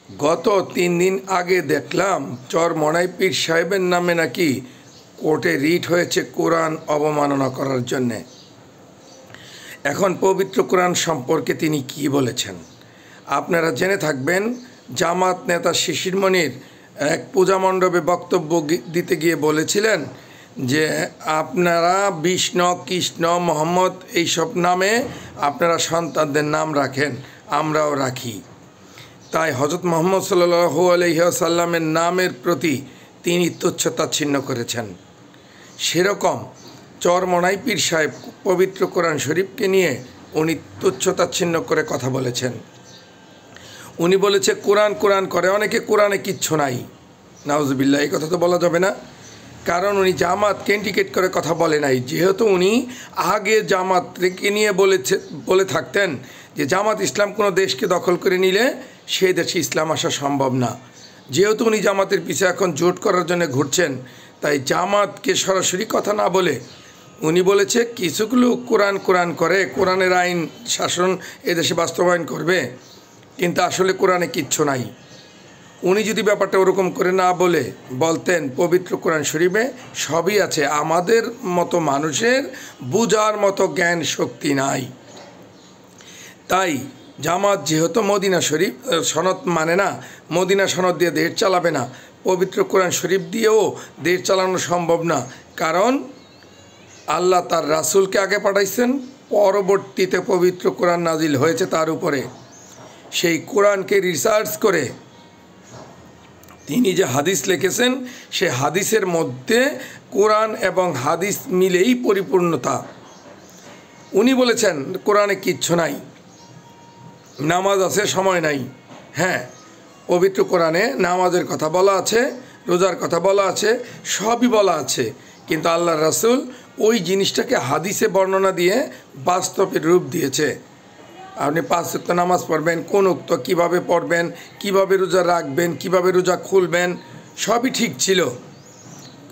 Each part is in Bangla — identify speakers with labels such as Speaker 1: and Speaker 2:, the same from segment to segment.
Speaker 1: গত 3 দিন আগে দেখলাম চরমনাই পীর সাহেবের নামে নাকি কোর্টে রিট হয়েছে কোরআন অবমাননা করার জন্যে। এখন পবিত্র কোরআন সম্পর্কে তিনি কি বলেছেন আপনারা জেনে থাকবেন। জামাত নেতা শিশির মনির এক পূজা মণ্ডপে বক্তব্য দিতে গিয়ে বলেছিলেন যে আপনারা বিষ্ণু, কৃষ্ণ, মোহাম্মদ এইসব নামে আপনারা সন্তানদের নাম রাখেন, আমরাও রাখি। তাই হযরত মুহাম্মদ সাল্লাল্লাহু আলাইহি ওয়াসাল্লামের নামের প্রতি তিনি তুচ্ছ-তাচ্ছিল্য করেছেন। সেরকম চরমনাই পীর সাহেব পবিত্র কোরআন শরীফকে নিয়ে উনি তুচ্ছ-তাচ্ছিল্য করে কথা বলেছেন। উনি বলেছে কোরআন কোরআন করে অনেকে, কোরআনে কিচ্ছু নাই। নাউজুবিল্লাহ, এই কথা তো বলা যাবে না, কারণ উনি জামাতকে ইন্ডিকেট করে কথা বলে নাই। যেহেতু উনি আগে জামাতকে নিয়ে বলে থাকতেন যে জামাত ইসলাম কোনো দেশকে দখল করে নিলে সেই দেশে ইসলাম আসা সম্ভব না। যেহেতু উনি জামাতের পিছে এখন জোট করার জন্য ঘুরছেন, তাই জামাতকে সরাসরি কথা না বলে উনি বলেছে কিছুগুলো কোরআন কোরআন করে, কোরআনের আইন শাসন এদেশে বাস্তবায়ন করবে, কিন্তু আসলে কোরআনে কিচ্ছু নাই। উনি যদি ব্যাপারটা ওরকম করে না বলতেন পবিত্র কোরআন শরীফে সবই আছে, আমাদের মতো মানুষের বুঝার মতো জ্ঞান শক্তি নাই। তাই জামাত যেহেতু মদিনা শরীফ সনদ মানে না, মদিনা সনদ দিয়ে দেশ চালাবে না, পবিত্র কোরআন শরীফ দিয়েও দেশ চালানো সম্ভব না। কারণ আল্লাহ তার রাসূলকে আগে পাঠাইছেন, পরবর্তীতে পবিত্র কোরআন নাজিল হয়েছে তার উপরে। সেই কোরআনকে রিসার্চ করে তিনি যে হাদিস লিখেছেন, সে হাদিসের মধ্যে কোরআন এবং হাদিস মিলেই পরিপূর্ণতা। উনি বলেছেন কোরআনে কিচ্ছু নাই, নামাজ আছে, সময় নাই। হ্যাঁ, পবিত্র কোরআনে নামাজের কথা বলা আছে, রোজার কথা বলা আছে, সবই বলা আছে, কিন্তু আল্লাহর রাসূল ওই জিনিসটাকে হাদিসে বর্ণনা দিয়ে বাস্তবের রূপ দিয়েছে। আপনি 5 ওয়াক্ত নামাজ পড়বেন, কোন ওয়াক্ত কীভাবে পড়বেন, কিভাবে রোজা রাখবেন, কিভাবে রোজা খুলবেন, সবই ঠিক ছিল,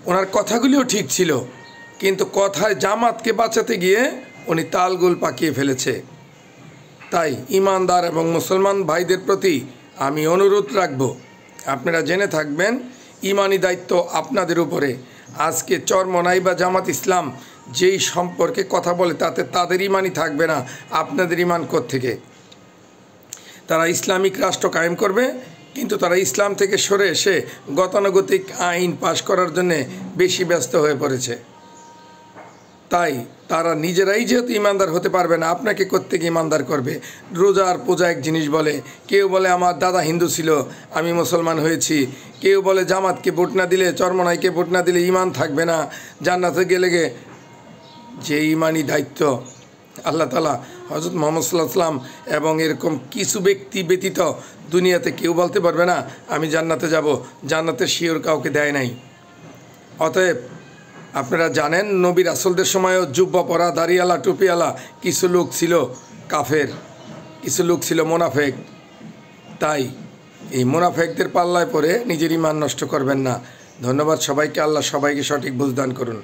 Speaker 1: ওনার কথাগুলিও ঠিক ছিল, কিন্তু কথায় জামাতকে বাঁচাতে গিয়ে উনি তালগোল পাকিয়ে ফেলেছে। তাই ইমানদার এবং মুসলমান ভাইদের প্রতি আমি অনুরোধ রাখব, আপনারা জেনে থাকবেন ইমানি দায়িত্ব আপনাদের উপরে। আজকে চরমনাই বা জামাত ইসলাম যেই সম্পর্কে কথা বলে তাতে তাদের ইমানই থাকবে না, আপনাদের ইমান কোত্থেকে? তারা ইসলামিক রাষ্ট্র কায়েম করবে, কিন্তু তারা ইসলাম থেকে সরে এসে গতানুগতিক আইন পাশ করার জন্যে বেশি ব্যস্ত হয়ে পড়েছে। তাই তারা নিজেরাই যেহেতু ইমানদার হতে পারবে না, আপনাকে কোত্থেকে ইমানদার করবে? রোজা আর পূজা এক জিনিস বলে, কেউ বলে আমার দাদা হিন্দু ছিল আমি মুসলমান হয়েছি, কেউ বলে জামাতকে ভোট না দিলে, চরমনাইকে ভোট না দিলে ইমান থাকবে না, জান্নাতে গেলে যে ইমানি দায়িত্ব আল্লাহ তাআলা হযরত মুহাম্মদ সাল্লাল্লাহু আলাইহি ওয়াসাল্লাম এবং এরকম কিছু ব্যক্তি ব্যতীত দুনিয়াতে কেউ বলতে পারবে না আমি জান্নাতে যাব, জান্নাতের শিওর কাউকে দেয় নাই। অতএব আপনারা জানেন নবী রাসূলদের সময়ও জুব্বা পরা, দাড়িওয়ালা, টুপিওয়ালা কিছু লোক ছিল কাফের, কিছু লোক ছিল মুনাফেক। তাই এই মুনাফেকদের পাল্লায় পড়ে নিজের ঈমান নষ্ট করবেন না। ধন্যবাদ সবাইকে। আল্লাহ সবাইকে সঠিক বুঝ দান করুন।